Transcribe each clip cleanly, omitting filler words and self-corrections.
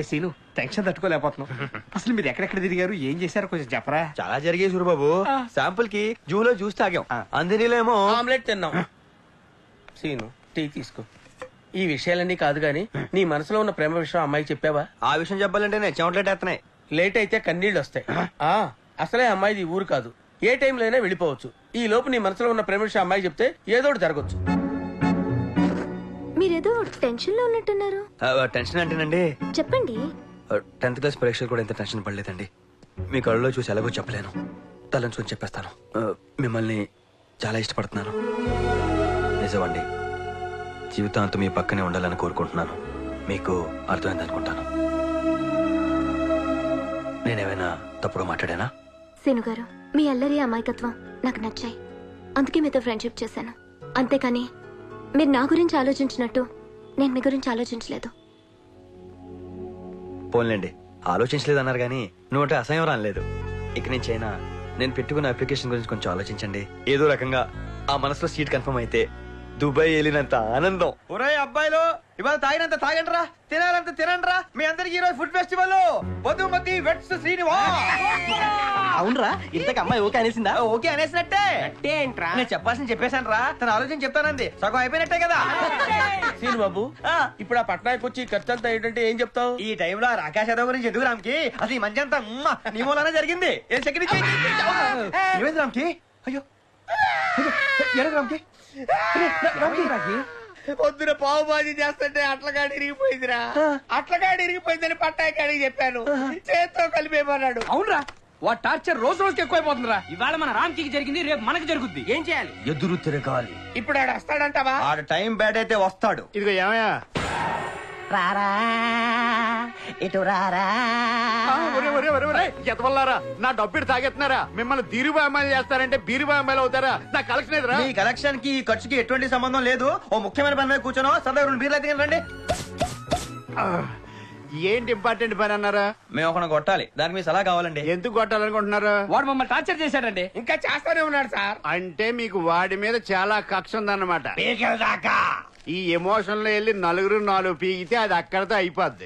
Scene tension తట్టుకోలేకపోతున్నాం. అసలు మీరు ఎక్కడెక్కడ తిరిగారు, ఏం చేశారు, కొంచెం చెప్పరా. చాలా జరిగాయి సూరిబాబు. శాంపుల్ కి జూలో జ్యూస్ తాగాం, అందరిలో ఆమ్లెట్ తిన్నాం. సీను టీ తీసుకో. ఈ విషయాలన్నీ కాదు గాని నీ మనసులో ఉన్న ప్రేమ విషయం అమ్మాయికి చెప్పావా? ఆ విషయం చెప్పాలంటే నేను చెమటలేటేస్తున్నాయి. లేట్ అయితే కన్నీళ్ళు వస్తాయి. అసలే అమ్మాయిది ఈ ఊరు కాదు, ఏ టైంలో అయినా వెళ్ళిపోవచ్చు. ఈ లోపు నీ మనసులో ఉన్న ప్రేమ విషయం అమ్మాయికి చెప్తే ఏదో ఒకటి జరగచ్చు. మీరేదో టెన్షన్ లో ఉన్నట్టున్నారు. టెన్షన్ అంటేనండి, చెప్పండి. 10th క్లాస్ పరీక్షలు కూడా ఇంత టెన్షన్ పడలేదండి. మీ కళ్ళలో చూసి ఎలాగో చెప్పలేను, తలంచుకొని చెప్పేస్తాను. మిమ్మల్ని చాలా ఇష్టపడుతున్నాను. నిజమండి, జీవితాంతం మీ పక్కనే ఉండాలని కోరుకుంటున్నాను. మీకు అర్థమైంది అనుకుంటాను. నేనేమైనా తప్పుగా మాట్లాడానా? సీను గారు, మీ అల్లరి అమాయకత్వం నాకు నచ్చాయి, అందుకే మీతో ఫ్రెండ్షిప్ చేశాను. అంతేకాని మీరు నా గురించి ఆలోచించినట్టు నేను మీ గురించి ఆలోచించలేదు. పోన్లేండి, ఆలోచించలేదన్నారు కానీ నువ్వు అసహ్యం రాలేదు. ఇక నుంచి అయినా నేను పెట్టుకున్న అప్లికేషన్ గురించి కొంచెం ఆలోచించండి. ఏదో రకంగా ఆ మనసులో సీట్ కన్ఫర్మ్ అయితే దుబాయ్ వెళ్ళినంత ఆనందం. ఒరే అబ్బాయిలు, ఇవాళ తాగినంత తాగండిరా, తినాలంత తినండిరా. మీ అందరికి ఈరోజు food festival. Madhumati weds Srinivas. అవునరా, ఇంతకు అమ్మాయి ఓకే అనేసిందా? ఓకే అనేసినట్టే. ఏంట్రా, నేను చెప్పాల్సింది చెప్పేశాను రా. తన ఆలోచన చెప్తానంది, సగం అయిపోయినట్టే కదా. సీను బాబు, ఇప్పుడు ఆ పట్నానికి వచ్చి ఖర్చు అంతా ఏంటంటే ఏం చెప్తావు? ఈ టైంలో రాకేష్ యాదవ్ గురించి ఎందుకు రామ్కి? అసలు ఈ మంచి అంతా నీ మూలానే జరిగింది. ఏమైంది రామ్కి? అయ్యో రామ్కి, పొద్దున పావు బాజీ చేస్తుంటే అట్లగాడి ఇరిగిపోయిందిరా. అట్లగాడి ఇరిగిపోయిందని పట్టాయి కాడికి చెప్పాను, చేత్తో కలిపేమన్నాడు. అవునరా, వా టార్చర్ రోజు రోజుకి ఎక్కువైపోతుందిరా. ఇవాళ మన రామ్కి జరిగింది, రేపు మనకి జరుగుద్ది. ఏం చేయాలి? ఎదురు తిరగాలి. ఇప్పుడు ఆడు వస్తాడంటావా? ఆడ టైం బ్యాడ్ అయితే వస్తాడు. ఇదిగో ఏమయ్యా, రారా ఇటు రారా. ఎతవల్లారా, నా డబ్బులు తాగెత్తున్నారా? మిమ్మల్ని దీరుబాయి అమ్మాయిలు చేస్తారంటే బీరుబాయి అమ్మాయిలు అవుతారా? నా కలెక్షన్ ఎదురా. ఈ కలెక్షన్ కి ఈ ఖర్చుకి ఎటువంటి సంబంధం లేదు. ఓ ముఖ్యమైన పని మీద కూర్చోను, సదా 2 బీర్లు అయితే రండి. ఏంటి ఇంపార్టెంట్ పని అన్నారా? మేము ఒక కొట్టాలి, దానికి మీ సలహా కావాలండి. ఎందుకు కొట్టాలనుకుంటున్నారు? వాడు మమ్మల్ని టార్చర్ చేశాడండి. ఇంకా చేస్తానే ఉన్నాడు సార్. అంటే మీకు వాడి మీద చాలా కక్ష ఉందన్నమాట. ఈ ఎమోషన్ లో వెళ్ళి నలుగురు 4 పీకితే అది అక్కడతో అయిపోద్ది.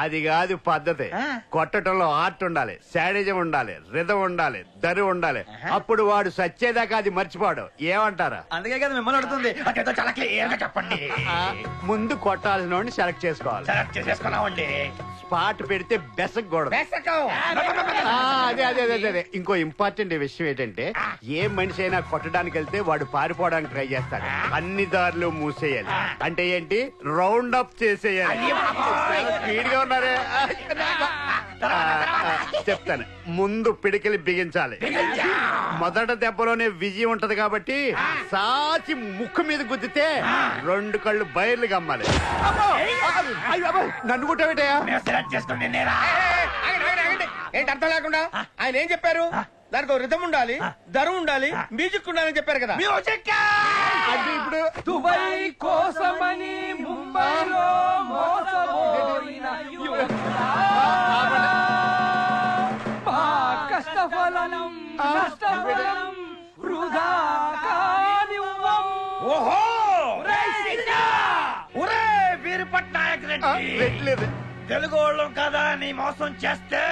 అది కాదు పద్ధతి. కొట్టడంలో ఆర్ట్ ఉండాలి, శాడిజం ఉండాలి, రిధం ఉండాలి, దరి ఉండాలి. అప్పుడు వాడు సచ్చేదాకా అది మర్చిపోడు. ఏమంటారా? అందుకే కదా మిమ్మల్ని అడుగుతుంది. చాలా క్లియర్ గా చెప్పండి. ముందు కొట్టాల్సిన వాడిని సెలెక్ట్ చేసుకోవాలి. స్పాట్ పెడితే బెసకూడదు. అదే అదే అదే అదే. ఇంకో ఇంపార్టెంట్ విషయం ఏంటంటే, ఏ మనిషి అయినా కొట్టడానికి వెళ్తే వాడు పారిపోవడానికి ట్రై చేస్తాడు. అన్ని దారులు మూసేయాలి. అంటే ఏంటి? రౌండ్ అప్ చేసేయాలి. స్పీడ్ గా ఉన్నారే. చెప్తాను, ముందు పిడికిలి బిగించాలి. మొదట దెబ్బలోనే విజయం ఉంటది కాబట్టి సాచి ముక్కు మీద గుద్దితే 2 కళ్ళు బయర్లు గమ్మాలి. నన్ను కుట్టబెట్టయా? ఏంటి అర్థం లేకుండా? ఆయన ఏం చెప్పారు? దానికి రిథం ఉండాలి, దరం ఉండాలి, మ్యూజిక్ ఉండాలని చెప్పారు కదా. అంటే ఇప్పుడు దుబాయ్ కోసమని ముంబైలో మోసపోయిన యువకుడా, మా కష్టఫలం నష్టఫలం వృధా కానివ్వం. ఓహో, ఒరే వీరు పట్నాయక్ రెడ్డి, పెట్టలేదు. తెలుగు వాళ్ళం కదా నీ మోసం చేస్తే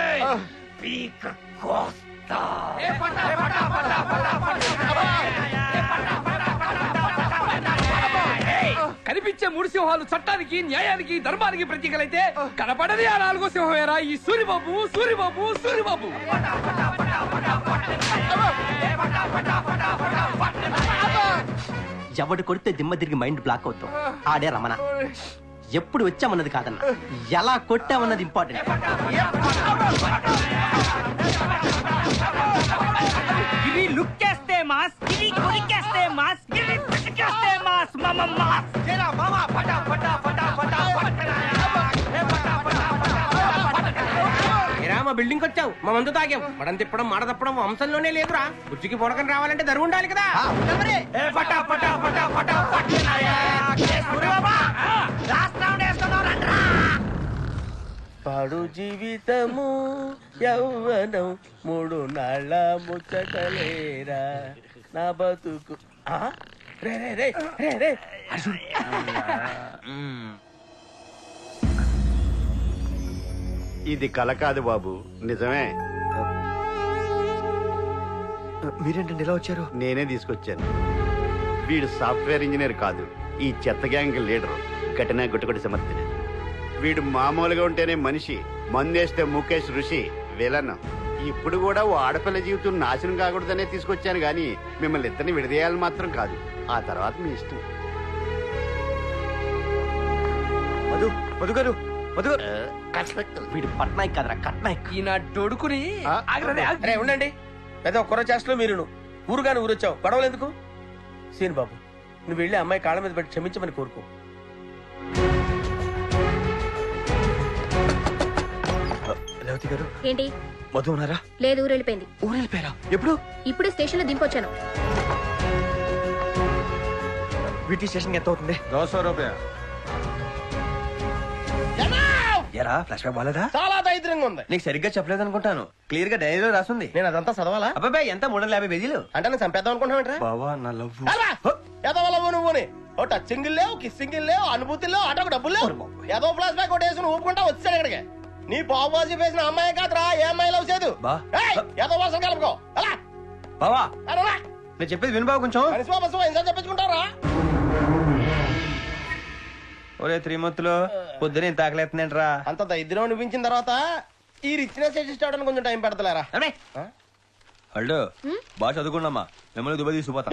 పీక కోస్తా. కనిపించే 3 సింహాలు చట్టానికి, న్యాయానికి, ధర్మానికి ప్రతీకలైతే కనపడది ఆ 4వ సింహమేరా ఈ సూరిబాబు. సూరిబాబు సూరిబాబు ఎవడు కొడితే దిమ్మ తిరిగి మైండ్ బ్లాక్ అవుతాం. ఆడే రమణ. ఎప్పుడు వచ్చామన్నది కాదన్న, ఎలా కొట్టామన్నది ఇంపార్టెంట్. ఇవి లుక్కేస్తే మాస్, ఇవి కొరికేస్తే మాస్, ఇవి పిసికేస్తే మాస్. మాస్ మా బిల్డింగ్ వచ్చావు, మా మందు తాగాం. మడం తిప్పడం మాట తప్పడం వంశంలోనే లేదురా. బుజ్జికి పొడకని రావాలంటే దరువు ఉండాలి కదా. పాడు జీవితము యౌవనం 3 నాళ్ళ ముచ్చటలేరా నా బతుకు. రే రే రే రే రే రే. 3 4 5 6 7 8 9 10 ఇది కల కాదు బాబు, నిజమే. మీరేంటండి ఇలా వచ్చారు? నేనే తీసుకొచ్చాను. వీడు సాఫ్ట్వేర్ ఇంజనీర్ కాదు, ఈ చెత్త గ్యాంగ్ లీడర్ ఘటన గుట్టుకొట్టి సమర్థుడు. వీడు మామూలుగా ఉంటేనే మనిషి, మందేస్తే ముఖేష్ ఋషి విలన్. ఇప్పుడు కూడా ఓ ఆడపిల్ల జీవితం నాశనం కాకూడదనే తీసుకొచ్చాను గాని మిమ్మల్ని ఇద్దరిని విడదీయాలని మాత్రం కాదు. ఆ తర్వాత మీ ఇష్టం. మధు మధు గారు, మధు గారు. వీడు పట్నాయక్ కదరా కట్నాయక్. ఈయన డొడుకుని ఆగండి, ఆగండి. అరే ఉండండి, పెద్ద కుర్ర చేష్టలో మీరు ఊరుగాని ఊరొచ్చావు, గొడవలు ఎందుకు? సీన్ బాబు, నువ్వు వెళ్ళి అమ్మాయి కాళ్ళ మీద పెట్టి క్షమించమని కోరుకో. రేవతి గారు, ఏంటి? మధు ఉన్నారా? లేదు, ఊరు వెళ్ళిపోయింది. ఊరు వెళ్ళిపోయారా? ఎప్పుడు? ఇప్పుడే స్టేషన్ లో దింపొచ్చాను. వీటి స్టేషన్ ఎంత అవుతుంది? 200 రూపాయలు. ఎరా ఫ్లాష్ బ్యాక్ బాలేదా? చాలా దైద్యంగా ఉంది. నీకు సరిగ్గా చెప్పలేదు అనుకుంటాను. క్లియర్ గా డైరీలో రాసింది. నేను అదంతా చదవాలా? అబ్బాయి ఎంత 350 పేజీలు. అంటే నేను చంపేద్దాం అనుకుంటున్నాంట్రా? బావా నా లవ్. నువ్వుని ఓ టచ్చింగ్ లేవు, కిస్సింగ్ లేవు, అనుభూతి లేవు, అటొక డబ్బులు లేవు. ఏదో ఫ్లాష్ బ్యాక్ ఒకటి వేసుకుని ఊపుకుంటా వచ్చాడు ఇక్కడికి. నీ బాబుజీ వేసిన అమ్మాయి కాదురా, ఏ అమ్మాయి లవ్ చేయదు. బా. ఏదో వర్షం కలుపుకో. అలా బావా నేను చెప్పేది విను బావ కొంచెం. మనిషి బాబు ఎంత చెప్పించుకుంటారా? ఒరే త్రిమూర్తులు, పొద్దున ఇంత ఆకలేస్తుందేంట్రా? అంత దరిద్రం అనిపించిన తర్వాత ఈ రిచ్నెస్ అడ్జస్ట్ అవడానికి కొంచెం టైం పెడతలేరా? అల్లు బాగా చదువుకున్నామ్మా, మిమ్మల్ని దుబాయ్ తీసుకుపోతా.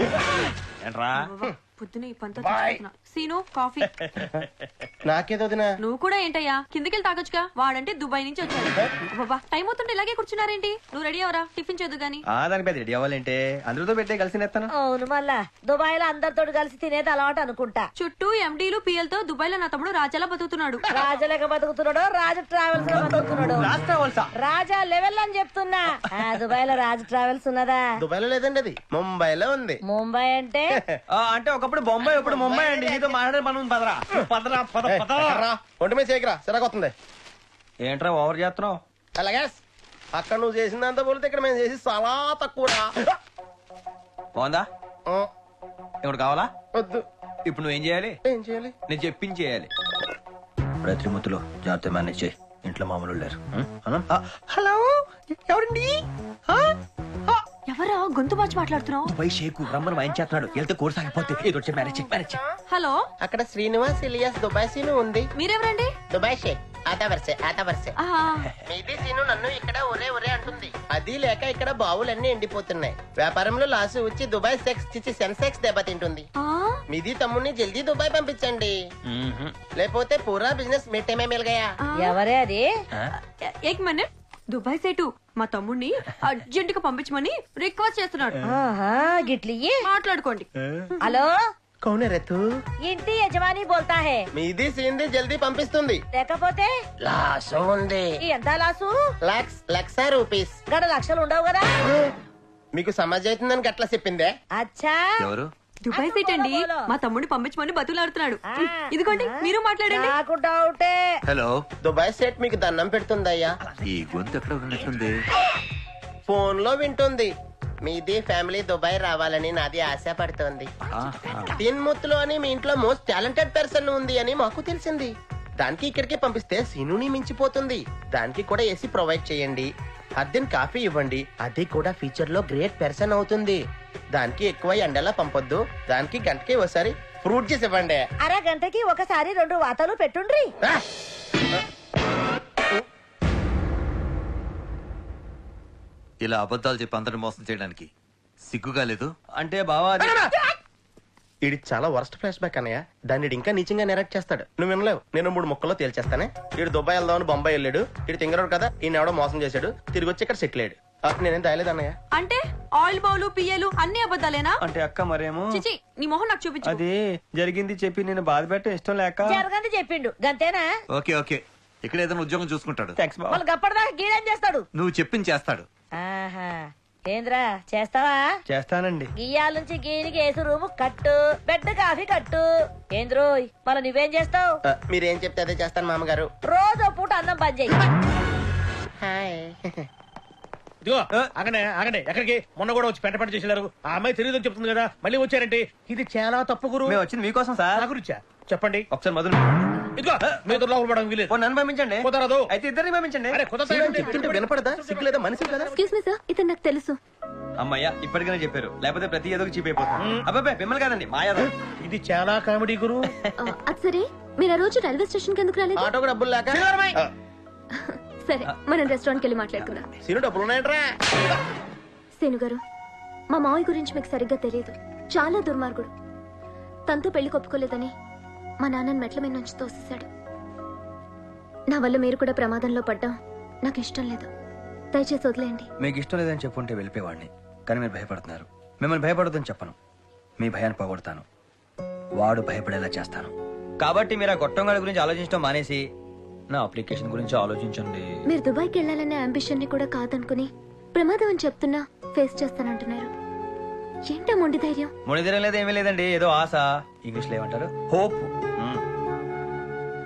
ఏంట్రా పొద్దున ఈ పంతో తెచ్చుకుంటున్నా. Scene coffee. నాకేదో దినా నువ్వు కూడా ఏంటయ్యా, కిందకెళ్ళి తాగొచ్చుగా. వాడంటే దుబాయ్ నుంచి వచ్చాడు. బాబా టైం అవుతుంటే ఇలాగే కూర్చున్నారేంటి? నువ్వు రెడీ అవరా, టిఫిన్ చేద్దు గాని. దానికి పెద్ద రెడీ అవ్వాలంటే అందరితో పెట్టే కలిసి నేస్తాను. అవును, మళ్ళా దుబాయ్ లో అందరితో కలిసి తినేది అలవాటు అనుకుంటా. చుట్టూ ఎండీలు పిఎల్తో దుబాయ్ లో నా తమ్ముడు రాజాలా బతుకుతున్నాడు. రాజలేక బతుకుతున్నాడు, రాజు ట్రావెల్స్ లో బతుకుతున్నాడు. రాజా లెవెల్ అని చెప్తున్నా. దుబాయ్ లో రాజు ట్రావెల్స్ ఉన్నదా? దుబాయ్ లో లేదండి, అది ముంబైలో ఉంది. ముంబై అంటే అంటే ఒకప్పుడు బొంబాయి, ఇప్పుడు ముంబై అండి. నీతో మాట్లాడే పని ఉంది. పదరా పదరా పద పదరా. ఒంటి మీద చేయకరా, సిరగొస్తుంది. ఏంట్రా ఓవర్ చేస్తున్నావు? అలాగే అక్కడ నువ్వు చేసిందంతా పోలితే ఇక్కడ మేము చేసి చాలా తక్కువ. బాగుందా? ఇప్పుడు కావాలా? వద్దు. ఇప్పుడు నువ్వేం చేయాలి? ఏం చేయాలి? నేను చెప్పింది చేయాలి. త్రిమూర్తులు జాగ్రత్త మేనేజ్ చేయి, ఇంట్లో మామూలు లేరు. హలో, ఎవరండి? ఎవరా గొంతు మార్చి మాట్లాడుతున్నావు? దుబాయ్ షేకు రమ్మని వాయించేస్తున్నాడు. వెళ్తే కోర్స్ ఆగిపోతే ఏదో వచ్చి మ్యారేజ్ మ్యారేజ్. హలో, అక్కడ శ్రీనివాస్ ఇలియాస్ దుబాయ్ సీను ఉంది. మీరెవరండి? దుబాయ్ షేక్ ఆతా వరసే. ఆహా, మీది సీను నన్ను ఇక్కడ ఒరే అంటుంది. అది లేక ఇక్కడ బావులన్నీ ఎండిపోతున్నాయి. వ్యాపారంలో లాసు వచ్చి దుబాయ్ సెక్స్ చిచ్చి సెన్సెక్స్ దెబ్బతింటుంది. ఆ? మీది తమ్ముడిని జల్దీ దుబాయ్ పంపించండి, లేకపోతే పూరా బిజినెస్ మిట్టమే మిల్గయా. ఎవరే అది? ఏక్ మినిట్. దుబాయ్ సేటు మా తమ్ముడిని అర్జెంట్ గా పంపించమని రిక్వెస్ట్ చేస్తున్నాడు. ఆహా, గిట్లియ్యి మాట్లాడుకోండి. హలో, కౌనే రేతు? ఇంటి యజమాని బోల్తా హే. మీది సీన్ది జల్దీ పంపిస్తుంది. లేకపోతే లాసు ఉంది. ఎంత లాసు? లక్ష రూపీస్. గడ లక్షలు ఉండవు కదా? మీకు సమాజ్ అవుతుందని గట్లా చెప్పిందే. అచ్చా, ఎవరు? దుబాయ్ సేట్ అండి మా తమ్ముడిని పంపించమని బతులాడుతున్నాడు. ఇదిగోండి మీరు మాట్లాడండి. నాకు డౌటే. హలో, దుబాయ్ సెట్ మీకు దండం పెడుతుందయ్యా. ఈ గొంతు ఎక్కడ ఉన్నట్లుంది? ఫోన్ లో వింటుంది. మీది ఫ్యామిలీ దుబాయ్ రావాలని నాది ఆశ పడుతోంది. తిన్ముత్తులో అని మీ ఇంట్లో మోస్ట్ టాలెంటెడ్ పర్సన్ ఉంది అని మాకు తెలిసింది. దానికి ఇక్కడికి పంపిస్తే సీనుని మించిపోతుంది. దానికి కూడా ఏసీ ప్రొవైడ్ చేయండి, అద్దెన్ కాఫీ ఇవ్వండి, అది కూడా ఫ్యూచర్ లో గ్రేట్ పర్సన్ అవుతుంది. దానికి ఎక్కువ ఎండలా పంపొద్దు. దానికి గంటకి ఒకసారి ఫ్రూట్ జ్యూస్ ఇవ్వండి. అరగంటకి ఒకసారి 2 వాతలు పెట్టుండ్రి. ఇలా అబద్ధాలు చెప్పి అందరిని మోసం చేయడానికి సిగ్గుగా లేదు? అంటే బావా ఇది చాలా వర్స్ట్ ఫ్లాష్ బ్యాక్ అన్నయ్య. దాన్ని ఇంకా నీచంగా నెరెక్ట్ చేస్తాడు. నువ్వు వినలేవు. నేను 3 ముక్కల్లో తేల్చేస్తానే. ఇడు దుబాయ్ వెళ్దామని బొంబాయి వెళ్ళాడు. ఇడు తింగరాడు కదా, ఈయన ఎవడో మోసం చేశాడు. తిరిగి వచ్చి ఇక్కడ సెటిల్ అయ్యాడు. నేనేం దాయలేదు అన్నయ్య. అంటే ఆయిల్ బౌలు పియ్యలు అన్ని అబద్ధాలేనా? అంటే అక్క మరేమో చిచి నీ మొహం నాకు చూపించు. అది జరిగింది చెప్పి నేను బాధ పెట్టే ఇష్టం లేక. జరగంది చెప్పిండు గంతేనా? ఓకే ఓకే, ఇక్కడ ఏదైనా ఉద్యోగం చూసుకుంటాడు. థ్యాంక్స్ బావ. మళ్ళీ గప్పటిదాకా గీడేం చేస్తాడు? నువ్వు చెప్పింది చేస్తాడు. ఆహా, ఏంద్రా చేస్తావా? చేస్తానండి. గియ్యాల నుంచి గీనికి ఏసు రూము కట్టు, బెడ్ కాఫీ కట్టు. ఏంద్రోయ్ మళ్ళీ నువ్వేం చేస్తావు? మీరేం చెప్తే అదే చేస్తాను మామగారు. రోజు పూట అన్నం పని చెయ్యి. ఇదిగో ఆగండి ఎక్కడికి? మొన్న కూడా వచ్చి పెంట చేసేలారు. ఆ అమ్మాయి తెలియదని చెప్తుంది కదా, మళ్ళీ వచ్చారంటే ఇది చాలా తప్పు గురు. మేము వచ్చింది మీకోసం సార్. నా గురించా? చెప్పండి. ఒకసారి మధు ఇదిగో మీ ఇద్దరు లోపల పడడం వీలేదు. ఓ, నన్ను పంపించండి. కుదరదు. అయితే ఇద్దరిని పంపించండి. అరే కుదరదు. చెప్తుంటే వినపడదా? సిగ్గు లేదా? మనిషి కదా. ఎక్స్క్యూజ్ మీ సార్, ఇతను నాకు తెలుసు. అమ్మయ్యా, ఇప్పటికైనా చెప్పారు, లేకపోతే ప్రతి ఏదో చీప్ అయిపోతుంది. అబ్బాయి మిమ్మల్ని కాదండి, మా యాదవ్. ఇది చాలా కామెడీ గురు. అది సరే, మీరు ఆ రోజు రైల్వే స్టేషన్ కి ఎందుకు రాలేదు? ఆటోకు డబ్బులు లేక సరే, మనం రెస్టారెంట్ కి వెళ్ళి మాట్లాడుకుందాం. సీను డబ్బులు ఉన్నాయంట్రా. సేను గారు, మా మావయ్య గురించి మీకు సరిగ్గా తెలియదు. చాలా దుర్మార్గుడు. తనతో పెళ్లి కొప్పుకోలేదని మా నాన్నని మెట్ల మీద నుంచి తోసేశాడు. నా వల్ల మీరు కూడా ప్రమాదంలో పడ్డం నాకు ఇష్టం లేదు. దయచేసి వదిలేయండి. మీకు ఇష్టం లేదని చెప్పుంటే వెళ్ళిపోయేవాడిని, కానీ మీరు భయపడుతున్నారు. మిమ్మల్ని భయపడొద్దని చెప్పను, మీ భయాన్ని పోగొడతాను. వాడు భయపడేలా చేస్తాను. కాబట్టి మీరు ఆ గొట్టంగాడి గురించి ఆలోచించడం మానేసి నా అప్లికేషన్ గురించి ఆలోచించండి. మీరు దుబాయ్కి వెళ్ళాలనే అంబిషన్ ని కూడా కాదనుకుని ప్రమాదం అని చెప్తున్నా ఫేస్ చేస్తానంటున్నారు. ఏంటా మొండి ధైర్యం? మునిదిరం లేదు, ఏమీ లేదండి, ఏదో ఆశ. ఇంగ్లీష్ లో ఏమంటారు? హోప్.